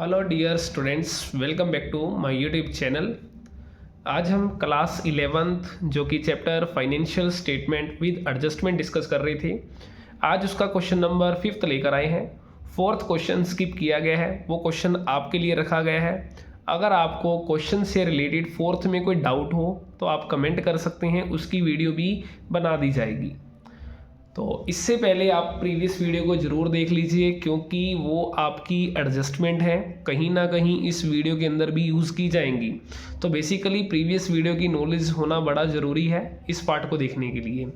Hello dear students, welcome back to my YouTube channel. आज हम class 11th जो कि chapter financial statement with adjustment discuss कर रही थी। आज उसका क्वेश्चन नंबर 5th लेकर आए हैं। 4th क्वेश्चन स्किप किया गया है, वो क्वेश्चन आपके लिए रखा गया है। अगर आपको क्वेश्चन से रिलेटेड 4th में कोई डाउट हो तो आप कमेंट कर सकते हैं, उसकी वीडियो भी बना दी जाएगी। तो इससे पहले आप प्रीवियस वीडियो को ज़रूर देख लीजिए, क्योंकि वो आपकी एडजस्टमेंट है, कहीं ना कहीं इस वीडियो के अंदर भी यूज़ की जाएंगी। तो बेसिकली प्रीवियस वीडियो की नॉलेज होना बड़ा ज़रूरी है इस पार्ट को देखने के लिए।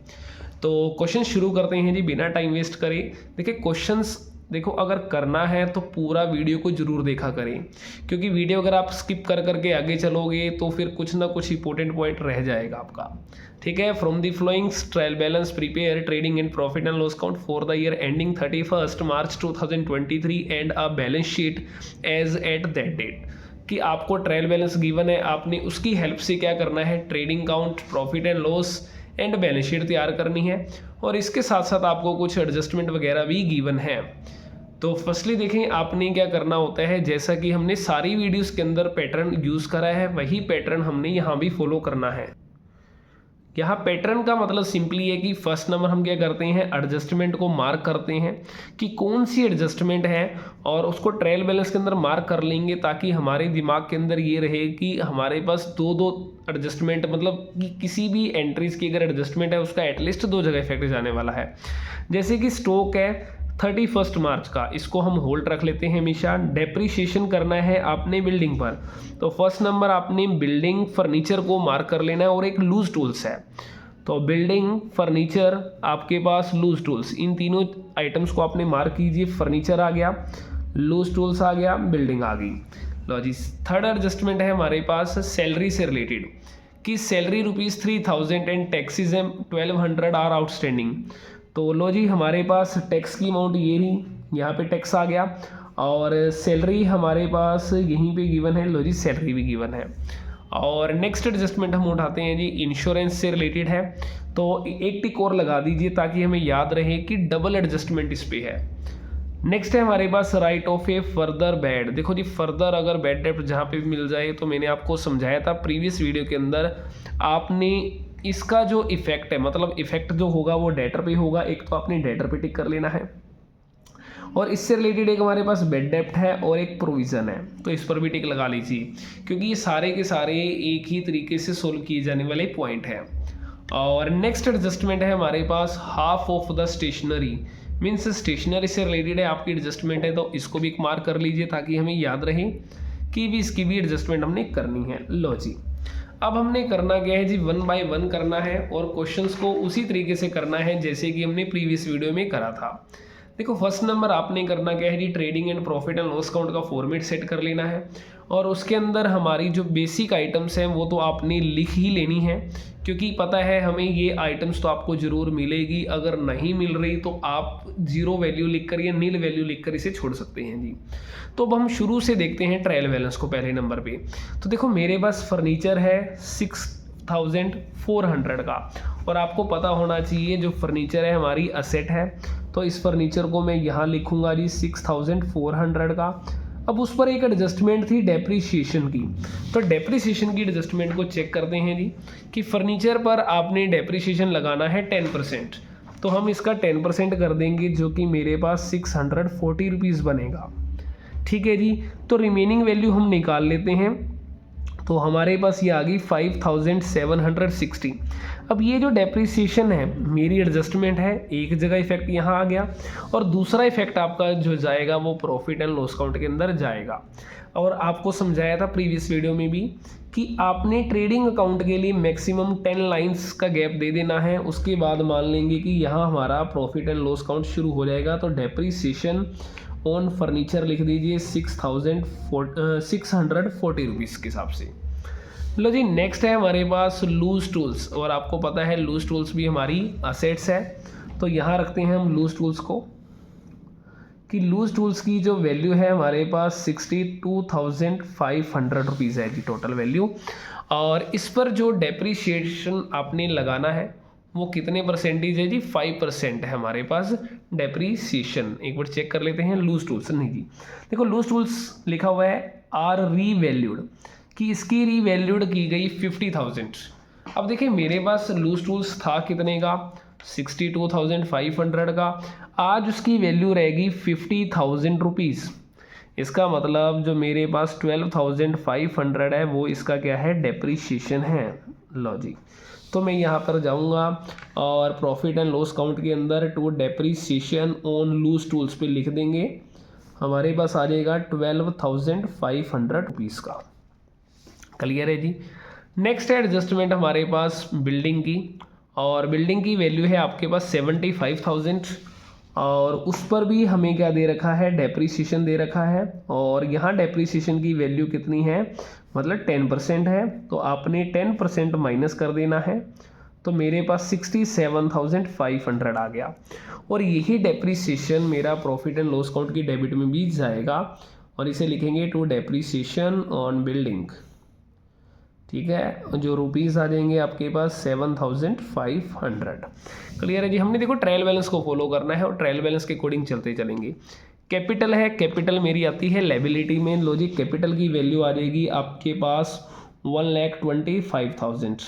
तो क्वेश्चन शुरू करते हैं जी, बिना टाइम वेस्ट करे। देखिए क्वेश्चंस देखो, अगर करना है तो पूरा वीडियो को जरूर देखा करें, क्योंकि वीडियो अगर आप स्किप कर करके आगे चलोगे तो फिर कुछ ना कुछ इंपॉर्टेंट पॉइंट रह जाएगा आपका। ठीक है। From the flowings trial balance prepare trading and profit and loss account for the year ending 31 March 2023 and a balance sheet as at that date. कि आपको ट्रायल बैलेंस गिवन है, आपने उसकी हेल्प से क्या करना है, trading account, profit and loss and balance sheet तैयार करनी है। और इसके साथ साथ आपको कुछ एडजस्टमेंट वगैरह भी गिवन है। तो फर्स्टली देखें, आपने क्या करना होता है, जैसा कि हमने सारी वीडियोस के अंदर पैटर्न यूज़ करा है, वही पैटर्न हमने यहाँ भी फॉलो करना है। यहाँ पैटर्न का मतलब सिंपली है कि फर्स्ट नंबर हम क्या करते हैं, एडजस्टमेंट को मार्क करते हैं कि कौन सी एडजस्टमेंट है, और उसको ट्रायल बैलेंस के अंदर मार्क कर लेंगे, ताकि हमारे दिमाग के अंदर ये रहे कि हमारे पास दो दो एडजस्टमेंट, मतलब कि किसी भी एंट्रीज की अगर एडजस्टमेंट है उसका एटलीस्ट दो जगह इफेक्ट जाने वाला है। जैसे कि स्टॉक है 31 मार्च का, इसको हम होल्ड रख लेते हैं हमेशा। डेप्रीशिएशन करना है आपने बिल्डिंग पर, तो फर्स्ट नंबर आपने बिल्डिंग फर्नीचर को मार्क कर लेना है, और एक लूज टूल्स है। तो बिल्डिंग, फर्नीचर, आपके पास लूज टूल्स, इन तीनों आइटम्स को आपने मार्क कीजिए। फर्नीचर आ गया, लूज टूल्स आ गया, बिल्डिंग आ गई। लो जी, थर्ड एडजस्टमेंट है हमारे पास सैलरी से रिलेटेड, कि salary ₹3000 and taxes 1200 are outstanding. तो लो जी, हमारे पास टैक्स की अमाउंट ये ही, यहाँ पे टैक्स आ गया, और सैलरी हमारे पास यहीं पे गिवन है। लो जी, सैलरी भी गिवन है। और नेक्स्ट एडजस्टमेंट हम उठाते हैं जी, इंश्योरेंस से रिलेटेड है। तो एक टिक और लगा दीजिए ताकि हमें याद रहे कि डबल एडजस्टमेंट इस पे है। नेक्स्ट है हमारे पास write off a further bad. देखो जी, फर्दर अगर बैड डेट जहाँ पे भी मिल जाए, तो मैंने आपको समझाया था प्रीवियस वीडियो के अंदर, आपने इसका जो इफेक्ट है, मतलब इफेक्ट जो होगा वो डेटर पे होगा। एक तो आपने डेटर पे टिक कर लेना है, और इससे रिलेटेड एक हमारे पास बेड डेप्ट है और एक प्रोविज़न है, तो इस पर भी टिक लगा लीजिए, क्योंकि ये सारे के सारे एक ही तरीके से सोल्व किए जाने वाले पॉइंट हैं। और नेक्स्ट एडजस्टमेंट है हमारे पास half of the stationery, means stationery से रिलेटेड है आपकी एडजस्टमेंट है, तो इसको भी एक मार्क कर लीजिए ताकि हमें याद रहे कि भी इसकी भी एडजस्टमेंट हमने करनी है। लो जी, अब हमने करना क्या है जी, 1 बाय 1 करना है, और क्वेश्चंस को उसी तरीके से करना है जैसे कि हमने प्रीवियस वीडियो में करा था। देखो फर्स्ट नंबर आपने करना क्या है जी, trading and profit and loss account का फॉर्मेट सेट कर लेना है, और उसके अंदर हमारी जो बेसिक आइटम्स हैं वो तो आपने लिख ही लेनी है, क्योंकि पता है हमें ये आइटम्स तो आपको ज़रूर मिलेगी। अगर नहीं मिल रही तो आप 0 वैल्यू लिख कर या नील वैल्यू लिख कर इसे छोड़ सकते हैं जी। तो अब हम शुरू से देखते हैं ट्रायल बैलेंस को पहले नंबर पे। तो देखो मेरे पास फर्नीचर है 6400 का, और आपको पता होना चाहिए जो फर्नीचर है हमारी असेट है, तो इस फर्नीचर को मैं यहाँ लिखूंगा जी 6400 का। अब उस पर एक एडजस्टमेंट थी डेप्रीशिएशन की, तो डेप्रीशिएशन की एडजस्टमेंट को चेक करते हैं जी, कि फर्नीचर पर आपने डेप्रीशिएशन लगाना है 10%, तो हम इसका 10% कर देंगे, जो कि मेरे पास 640 रुपीज़ बनेगा। ठीक है जी, तो रिमेनिंग वैल्यू हम निकाल लेते हैं, तो हमारे पास ये आ गई 5760। अब ये जो डेप्रीसिएशन है मेरी एडजस्टमेंट है, एक जगह इफेक्ट यहाँ आ गया, और दूसरा इफेक्ट आपका जो जाएगा वो प्रॉफिट एंड लॉस अकाउंट के अंदर जाएगा। और आपको समझाया था प्रीवियस वीडियो में भी कि आपने ट्रेडिंग अकाउंट के लिए मैक्सिमम 10 लाइंस का गैप दे देना है, उसके बाद मान लेंगे कि यहाँ हमारा प्रॉफिट एंड लॉस अकाउंट शुरू हो जाएगा। तो डेप्रीसिएशन ऑन फर्नीचर लिख दीजिए 640 रुपीज़ के हिसाब से। लो जी, नेक्स्ट है हमारे पास लूज टूल्स, और आपको पता है लूज टूल्स भी हमारी असेट्स है, तो यहाँ रखते हैं हम लूज टूल्स को, कि लूज टूल्स की जो वैल्यू है हमारे पास 62,500 रुपीज़ है जी टोटल वैल्यू। और इस पर जो डेप्रीशिएशन आपने लगाना है वो कितने परसेंटेज है जी, 5% है हमारे पास डेप्रीसिएशन। एक बार चेक कर लेते हैं। लूज टूल्स नहीं जी, देखो लूज टूल्स लिखा हुआ है आर रीवैल्यूड, कि इसकी रीवैल्यूड की गई 50,000। अब देखिए मेरे पास लूज टूल्स था कितने का, 62,500 का, आज उसकी वैल्यू रहेगी 50,000 रुपीज़। इसका मतलब जो मेरे पास 12,500 है वो इसका क्या है, डेप्रीशिएशन है। लो जी, तो मैं यहाँ पर जाऊँगा और प्रॉफिट एंड लॉस काउंट के अंदर to depreciation on loose tools पे लिख देंगे, हमारे पास आ जाएगा 12,500 रुपीज़ का। क्लियर है जी। नेक्स्ट है एडजस्टमेंट हमारे पास बिल्डिंग की, और बिल्डिंग की वैल्यू है आपके पास 75,000, और उस पर भी हमें क्या दे रखा है, डेप्रीसिएशन दे रखा है। और यहाँ डेप्रीसिएशन की वैल्यू कितनी है, मतलब 10% है, तो आपने 10% माइनस कर देना है, तो मेरे पास 67,500 आ गया। और यही डेप्रीसिएशन मेरा प्रॉफिट एंड लॉस अकाउंट की डेबिट में भी जाएगा, और इसे लिखेंगे टू डेप्रीसिएशन ऑन बिल्डिंग। ठीक है, जो रुपीज़ आ जाएंगे आपके पास 7,500। क्लियर है जी। हमने देखो ट्रायल बैलेंस को फॉलो करना है, और ट्रायल बैलेंस के अकॉर्डिंग चलते चलेंगे। कैपिटल है, कैपिटल मेरी आती है लायबिलिटी में। लो जी, कैपिटल की वैल्यू आ जाएगी आपके पास 1,25,000।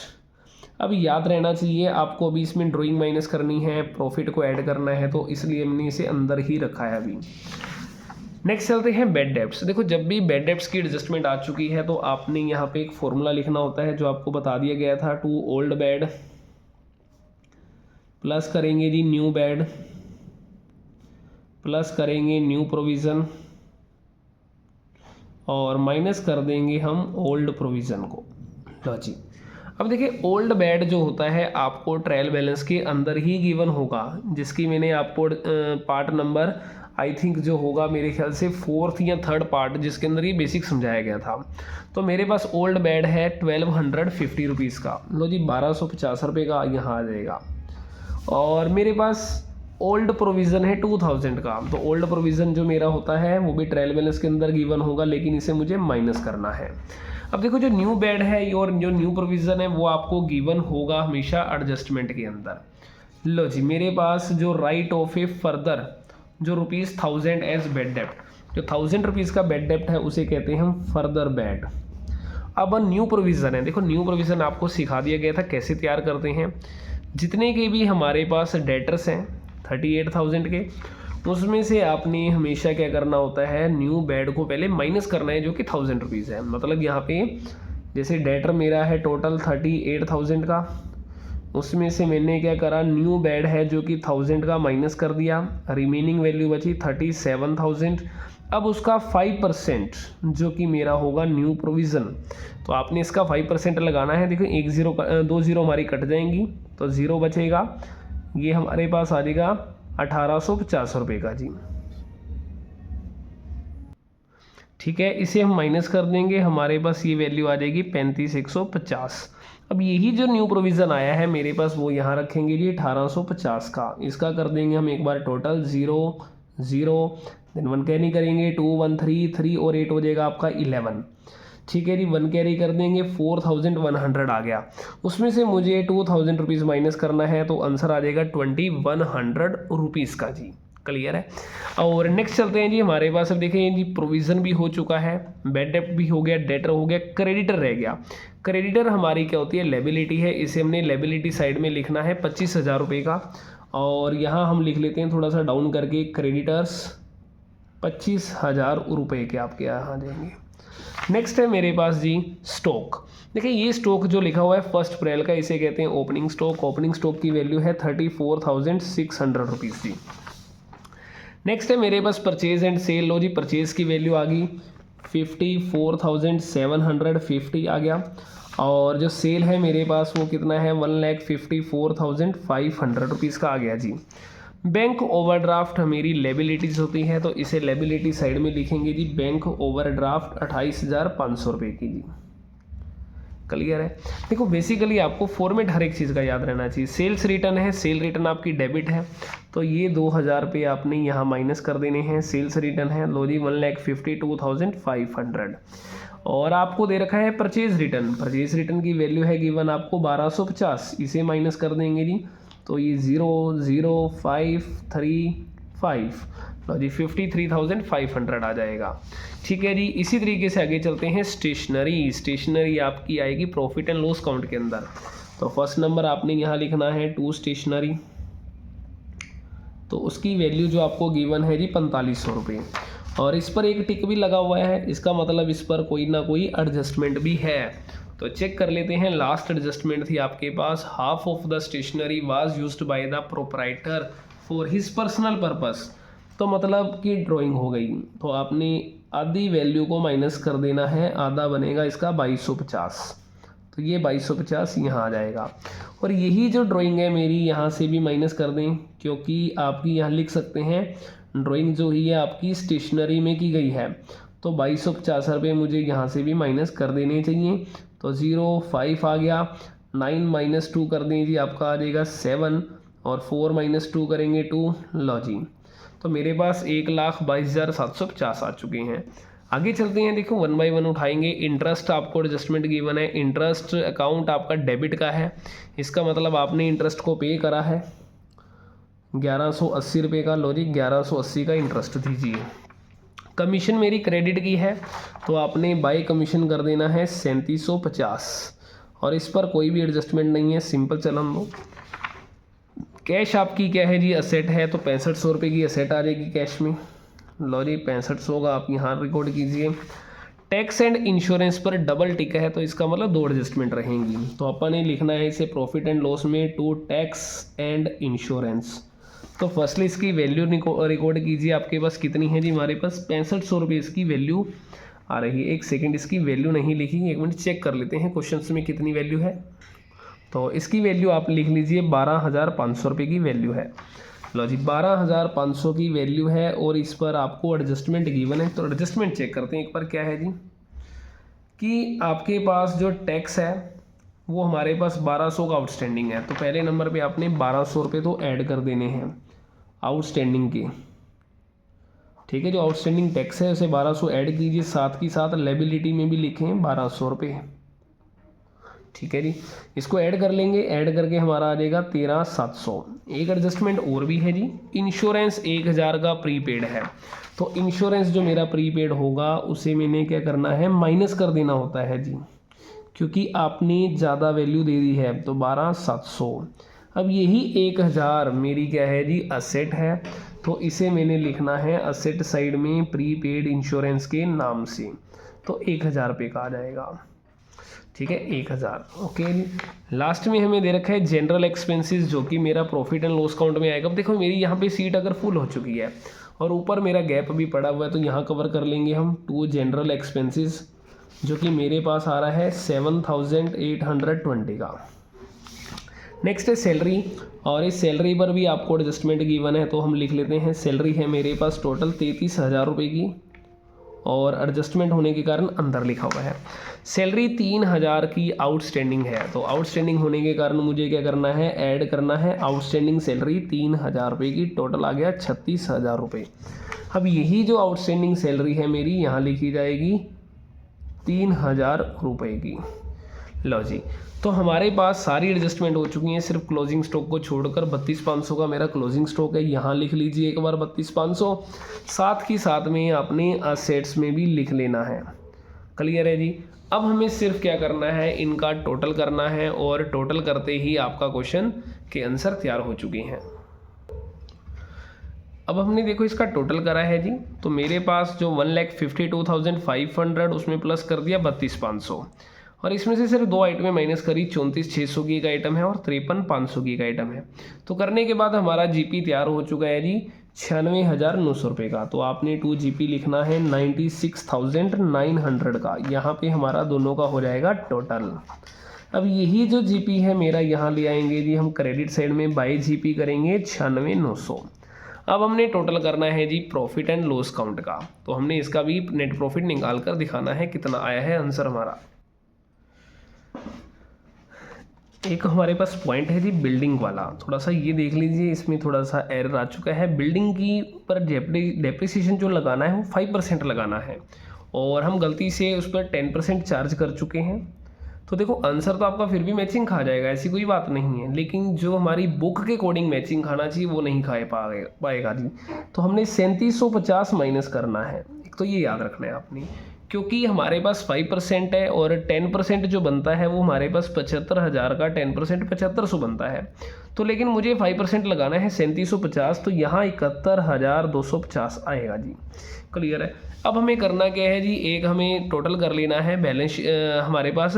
अब याद रहना चाहिए आपको, अभी इसमें ड्राइंग माइनस करनी है, प्रॉफिट को ऐड करना है, तो इसलिए हमने इसे अंदर ही रखा है अभी। नेक्स्ट चलते हैं बेड डेब्ट्स। देखो जब भी बेड डेब्ट्स की एडजस्टमेंट आ चुकी है तो आपने यहाँ पे एक फॉर्मूला लिखना होता है जो आपको बता दिया गया था, टू ओल्ड बेड प्लस करेंगे जी न्यू बेड प्लस करेंगे न्यू प्रोविज़न, और माइनस कर देंगे हम ओल्ड प्रोविज़न को। लो जी, अब देखिए ओल्ड बेड जो होता है आपको ट्रायल बैलेंस के अंदर ही गिवन होगा, जिसकी मैंने आपको पार्ट नंबर आई थिंक जो होगा मेरे ख्याल से 4th या 3rd पार्ट, जिसके अंदर ये बेसिक समझाया गया था। तो मेरे पास ओल्ड बेड है 1250 रुपीज़ का। लो जी, 1250 रुपये का यहाँ आ जाएगा। और मेरे पास ओल्ड प्रोविज़न है 2000 का, तो ओल्ड प्रोविज़न जो मेरा होता है वो भी ट्रायल बैलेंस के अंदर गिवन होगा, लेकिन इसे मुझे माइनस करना है। अब देखो जो न्यू बेड है और जो न्यू प्रोविज़न है वो आपको गिवन होगा हमेशा एडजस्टमेंट के अंदर। लो जी, मेरे पास जो राइट ऑफ ए फर्दर जो ₹1000 एज बेड डेप्ट, जो 1000 रुपीज़ का बेड डेप्ट है उसे कहते हैं हम फर्दर बेड। अब न्यू प्रोविज़न है, देखो न्यू प्रोविज़न आपको सिखा दिया गया था कैसे तैयार करते हैं। जितने के भी हमारे पास डेटर्स हैं 38,000 के, उसमें से आपने हमेशा क्या करना होता है, न्यू बेड को पहले माइनस करना है जो कि 1000 रुपीज़ है। मतलब यहाँ पे जैसे डेटर मेरा है टोटल 38,000 का, उसमें से मैंने क्या करा, न्यू बेड है जो कि 1000 का माइनस कर दिया, रिमेनिंग वैल्यू बची 37,000। अब उसका 5% जो कि मेरा होगा न्यू प्रोविज़न, तो आपने इसका 5% लगाना है। देखो 2 जीरो हमारी कट जाएंगी तो 0 बचेगा, ये हमारे पास आ जाएगा 1850 रुपये का जी। ठीक है, इसे हम माइनस कर देंगे, हमारे पास ये वैल्यू आ जाएगी 35,150। अब यही जो न्यू प्रोविज़न आया है मेरे पास वो यहाँ रखेंगे जी 1850 का। इसका कर देंगे हम एक बार टोटल 0 0, देन 1 कैरी करेंगे 2 1 3 3 और 8 हो जाएगा आपका 11। ठीक है जी, 1 कैरी कर देंगे 4100 आ गया। उसमें से मुझे 2000 रुपीज़ माइनस करना है, तो आंसर आ जाएगा 2100 रुपीज़ का जी। क्लियर है। और नेक्स्ट चलते हैं जी, हमारे पास अब देखें जी प्रोविज़न भी हो चुका है, बेड डेप्ट भी हो गया, डेटर हो गया, क्रेडिटर रह गया। क्रेडिटर हमारी क्या होती है, लायबिलिटी है, इसे हमने लायबिलिटी साइड में लिखना है 25,000 रुपये का। और यहाँ हम लिख लेते हैं थोड़ा सा डाउन करके, क्रेडिटर्स 25,000 रुपये के आपके यहाँ आ जाएंगे। नेक्स्ट है मेरे पास जी स्टॉक। देखिए ये स्टॉक जो लिखा हुआ है 1 अप्रैल का, इसे कहते हैं ओपनिंग स्टॉक। ओपनिंग स्टॉक की वैल्यू है 34,600 रुपीज़ जी। नेक्स्ट है मेरे पास परचेज एंड सेल। लो जी, परचेज की वैल्यू आ गई 54,750 आ गया, और जो सेल है मेरे पास वो कितना है 1,54,500 रुपीज़ का आ गया जी। बैंक ओवरड्राफ्ट मेरी लायबिलिटीज़ होती है, तो इसे लायबिलिटी साइड में लिखेंगे जी बैंक ओवरड्राफ्ट 28,500 रुपये की जी। क्लियर है। देखो बेसिकली आपको फॉर्मेट हर एक चीज़ का याद रहना चाहिए। सेल्स रिटर्न है, सेल रिटर्न आपकी डेबिट है, तो ये 2000 रुपये आपने यहाँ माइनस कर देने हैं। सेल्स रिटर्न है लो जी 1,52,500। और आपको दे रखा है परचेज रिटर्न। परचेज रिटर्न की वैल्यू है गिवन आपको 1250, इसे माइनस कर देंगे जी, तो ये 00535, लो जी 53,500 आ जाएगा। ठीक है जी। इसी तरीके से आगे चलते हैं स्टेशनरी आपकी आएगी प्रॉफिट एंड लॉस काउंट के अंदर। तो फर्स्ट नंबर आपने यहाँ लिखना है 2 स्टेशनरी, तो उसकी वैल्यू जो आपको गिवन है जी 4500 रुपये, और इस पर एक टिक भी लगा हुआ है, इसका मतलब इस पर कोई ना कोई एडजस्टमेंट भी है। तो चेक कर लेते हैं। लास्ट एडजस्टमेंट थी आपके पास, half of the stationery was used by the proprietor for his personal purpose, तो मतलब कि ड्राइंग हो गई, तो आपने आधी वैल्यू को माइनस कर देना है, आधा बनेगा इसका 2250, तो ये 2250 यहाँ आ जाएगा। और यही जो ड्राइंग है मेरी यहाँ से भी माइनस कर दें, क्योंकि आपकी यहाँ लिख सकते हैं ड्राइंग जो ही है आपकी स्टेशनरी में की गई है, तो 2250 रुपये मुझे यहाँ से भी माइनस कर देने चाहिए। तो 05 आ गया, 9 - 2 कर दीजिए, आपका आ जाएगा 7, और 4 - 2 करेंगे 2, लो जी। तो मेरे पास 1,22,750 आ चुके हैं। आगे चलते हैं, देखो 1 बाय 1 उठाएंगे। इंटरेस्ट आपको एडजस्टमेंट गिवन है, इंटरेस्ट अकाउंट आपका डेबिट का है, इसका मतलब आपने इंटरेस्ट को पे करा है 1180 रुपये का, लो जी 1180 का इंटरेस्ट दीजिए। कमीशन मेरी क्रेडिट की है, तो आपने बाय कमीशन कर देना है 3750, और इस पर कोई भी एडजस्टमेंट नहीं है, सिंपल चलन दो। कैश आपकी क्या है जी, असेट है, तो 6500 रुपये की असेट आ जाएगी कैश में, लो जी 6500 का आप यहाँ रिकॉर्ड कीजिए। टैक्स एंड इंश्योरेंस पर डबल टिक है, तो इसका मतलब 2 एडजस्टमेंट रहेंगी, तो अपन ने लिखना है इसे प्रॉफिट एंड लॉस में टू टैक्स एंड इंश्योरेंस। तो फर्स्टली इसकी वैल्यू रिकॉर्ड कीजिए, आपके पास कितनी है जी, हमारे पास 6500 रुपये इसकी वैल्यू आ रही है। एक सेकेंड, इसकी वैल्यू नहीं लिखी, एक मिनट चेक कर लेते हैं क्वेश्चन में कितनी वैल्यू है। तो इसकी वैल्यू आप लिख लीजिए 12,500 रुपये की वैल्यू है, लो जी 12,500 की वैल्यू है, और इस पर आपको एडजस्टमेंट गिवन है। तो एडजस्टमेंट चेक करते हैं एक बार, क्या है जी कि आपके पास जो टैक्स है वो हमारे पास 1200 का आउटस्टैंडिंग है, तो पहले नंबर पे आपने 1200 रुपये तो ऐड कर देने हैं आउटस्टैंडिंग के। ठीक है, जो आउटस्टैंडिंग टैक्स है उसे 1200 ऐड कीजिए, साथ ही साथ लायबिलिटी में भी लिखें 1200 रुपये। ठीक है जी, इसको ऐड कर लेंगे, ऐड करके हमारा आ जाएगा 13,700। एक एडजस्टमेंट और भी है जी, इंश्योरेंस 1000 का प्रीपेड है, तो इंश्योरेंस जो मेरा प्रीपेड होगा उसे मैंने क्या करना है, माइनस कर देना होता है जी, क्योंकि आपने ज़्यादा वैल्यू दे दी है, तो 12,700। अब यही 1000 मेरी क्या है जी, असेट है, तो इसे मैंने लिखना है असेट साइड में प्रीपेड इंश्योरेंस के नाम से, तो 1000 रुपये का आ जाएगा। ठीक है, 1000। ओके, लास्ट में हमें दे रखा है जनरल एक्सपेंसेस, जो कि मेरा प्रॉफिट एंड लॉस काउंट में आएगा। अब देखो मेरी यहाँ पे सीट अगर फुल हो चुकी है और ऊपर मेरा गैप भी पड़ा हुआ है, तो यहाँ कवर कर लेंगे हम 2 जनरल एक्सपेंसेस, जो कि मेरे पास आ रहा है 7,820 का। नेक्स्ट है सैलरी, और इस सैलरी पर भी आपको एडजस्टमेंट गिवन है, तो हम लिख लेते हैं सैलरी है मेरे पास टोटल 33,000 रुपये की, और एडजस्टमेंट होने के कारण अंदर लिखा हुआ है सैलरी 3000 की आउटस्टैंडिंग है। तो आउटस्टैंडिंग होने के कारण मुझे क्या करना है, ऐड करना है आउटस्टैंडिंग सैलरी 3000 रुपये की, टोटल आ गया 36,000 रुपये। अब यही जो आउटस्टैंडिंग सैलरी है मेरी यहाँ लिखी जाएगी 3000 रुपये की, लो जी। तो हमारे पास सारी एडजस्टमेंट हो चुकी हैं, सिर्फ क्लोजिंग स्टॉक को छोड़कर 32,500 का मेरा क्लोजिंग स्टॉक है, यहाँ लिख लीजिए एक बार 32,500। साथ ही साथ में आपने असेट्स में भी लिख लेना है। क्लियर है जी। अब हमें सिर्फ क्या करना है, इनका टोटल करना है, और टोटल करते ही आपका क्वेश्चन के आंसर तैयार हो चुके हैं। अब हमने देखो इसका टोटल करा है जी, तो मेरे पास जो 1,52,500 उसमें प्लस कर दिया 32,500, और इसमें से सिर्फ 2 आइटमें माइनस करी, 34,600 की एक आइटम है और 53,500 की एक आइटम है। तो करने के बाद हमारा जीपी तैयार हो चुका है जी 96,900 रुपये का। तो आपने 2 जीपी लिखना है 96,900 का, यहाँ पे हमारा दोनों का हो जाएगा टोटल। अब यही जो जीपी है मेरा यहाँ ले आएंगे जी हम क्रेडिट साइड में, बाय जीपी करेंगे 96,900। अब हमने टोटल करना है जी प्रॉफिट एंड लॉस काउंट का, तो हमने इसका भी नेट प्रॉफिट निकाल कर दिखाना है कितना आया है आंसर हमारा। एक हमारे पास पॉइंट है जी बिल्डिंग वाला, थोड़ा सा ये देख लीजिए, इसमें थोड़ा सा एरर आ चुका है। बिल्डिंग की पर डेप्रिसिएशन जो लगाना है वो 5% लगाना है, और हम गलती से उस पर 10% चार्ज कर चुके हैं। तो देखो आंसर तो आपका फिर भी मैचिंग खा जाएगा, ऐसी कोई बात नहीं है, लेकिन जो हमारी बुक के अकॉर्डिंग मैचिंग खाना चाहिए वो नहीं खा पाएगा जी। तो हमने 3750 माइनस करना है, एक तो ये याद रखना है आपने, क्योंकि हमारे पास 5% है और 10% जो बनता है वो हमारे पास 75,000 का 10% 7500 बनता है। तो लेकिन मुझे 5% लगाना है 3750, तो यहाँ 71,250 आएगा जी। क्लियर है। अब हमें करना क्या है जी, एक हमें टोटल कर लेना है बैलेंस हमारे पास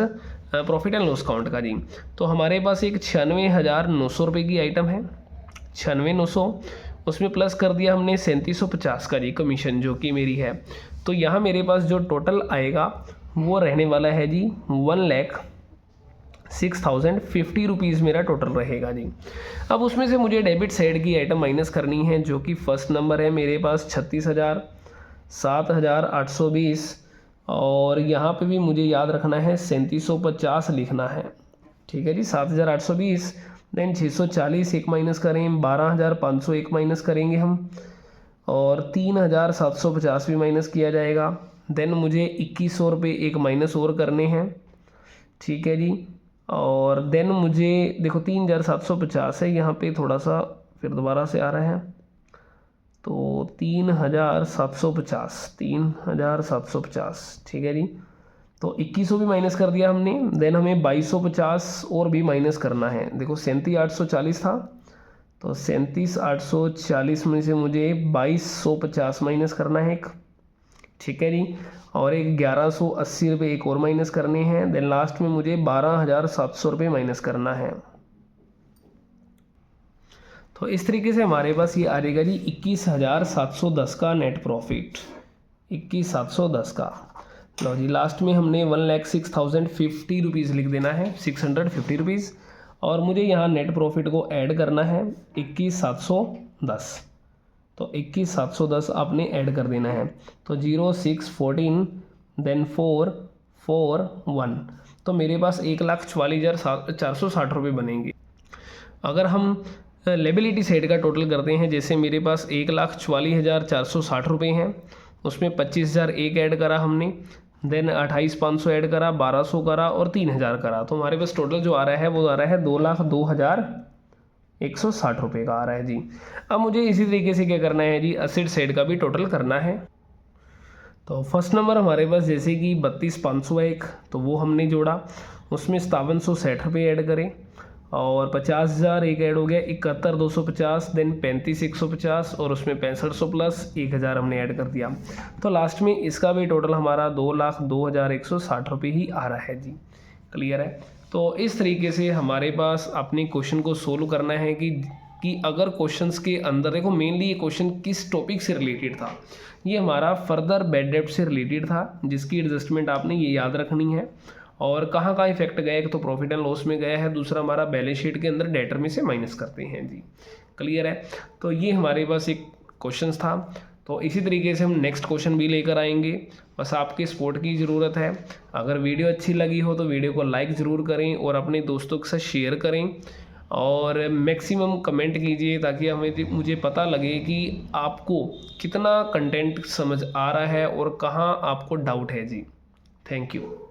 प्रॉफिट एंड लॉस काउंट का जी। तो हमारे पास एक 96,900 रुपये की आइटम है, 96,900, उसमें प्लस कर दिया हमने 3750 का जी कमीशन जो कि मेरी है। तो यहाँ मेरे पास जो टोटल आएगा वो रहने वाला है जी 1,06,050 रुपीज़ मेरा टोटल रहेगा जी। अब उसमें से मुझे डेबिट साइड की आइटम माइनस करनी है, जो कि फर्स्ट नंबर है मेरे पास 36,000, 7,820, और यहाँ पे भी मुझे याद रखना है 3750 लिखना है। ठीक है जी, 7,820, देन 640 एक माइनस करें, 12,500 एक माइनस करेंगे हम, और 3,750 भी माइनस किया जाएगा। देन मुझे 2100 रुपये एक माइनस और करने हैं। ठीक है जी, और देन मुझे देखो 3,750 है, यहाँ पे थोड़ा सा फिर दोबारा से आ रहा है, तो 3,750, ठीक है जी। तो 2100 भी माइनस कर दिया हमने। देन हमें 2250 और भी माइनस करना है। देखो 37,840 था, तो 37,840 में से मुझे 2250 माइनस करना है एक, ठीक है जी, और एक 1,180 रुपये एक और माइनस करने हैं। देन लास्ट में मुझे 12,700 रुपये माइनस करना है। तो इस तरीके से हमारे पास ये आ जाएगा जी 21,710 का नेट प्रॉफिट, 21,710 का। लो जी, लास्ट में हमने 1,06,050 रुपीज़ लिख देना है, 650 रुपीज़, और मुझे यहाँ नेट प्रॉफिट को ऐड करना है 21,710। तो 21,710 आपने ऐड कर देना है। तो 0614 देन 441, तो मेरे पास 1,44,460 रुपये बनेंगे। अगर हम लेबिलिटी साइड का टोटल करते हैं, जैसे मेरे पास 1,44,460 रुपये हैं, उसमें 25,000 एक ऐड करा हमने, देन 28,500 ऐड करा, 1,200 करा और 3,000 करा, तो हमारे पास टोटल जो आ रहा है वो आ रहा है 2,02,160 रुपये का आ रहा है जी। अब मुझे इसी तरीके से क्या करना है जी, असेट साइड का भी टोटल करना है। तो फर्स्ट नंबर हमारे पास जैसे कि 32,500 है एक, तो वो हमने जोड़ा, उसमें 5,760 रुपये ऐड करें, और 50,000 एक ऐड हो गया, 71,250, देन 35,150, और उसमें 6500 प्लस 1,000 हमने ऐड कर दिया। तो लास्ट में इसका भी टोटल हमारा 2,02,160 रुपये ही आ रहा है जी। क्लियर है। तो इस तरीके से हमारे पास अपने क्वेश्चन को सोल्व करना है कि अगर क्वेश्चंस के अंदर देखो मेनली ये क्वेश्चन किस टॉपिक से रिलेटेड था, ये हमारा फर्दर बैड डेब्ट से रिलेटेड था, जिसकी एडजस्टमेंट आपने ये याद रखनी है। और कहाँ कहाँ इफेक्ट गया, एक तो प्रॉफिट एंड लॉस में गया है, दूसरा हमारा बैलेंस शीट के अंदर डेटर में से माइनस करते हैं जी। क्लियर है। तो ये हमारे पास एक क्वेश्चन था। तो इसी तरीके से हम नेक्स्ट क्वेश्चन भी लेकर आएंगे, बस आपके सपोर्ट की ज़रूरत है। अगर वीडियो अच्छी लगी हो तो वीडियो को लाइक ज़रूर करें और अपने दोस्तों के साथ शेयर करें, और मैक्सिमम कमेंट कीजिए, ताकि मुझे पता लगे कि आपको कितना कंटेंट समझ आ रहा है और कहाँ आपको डाउट है जी। Thank you.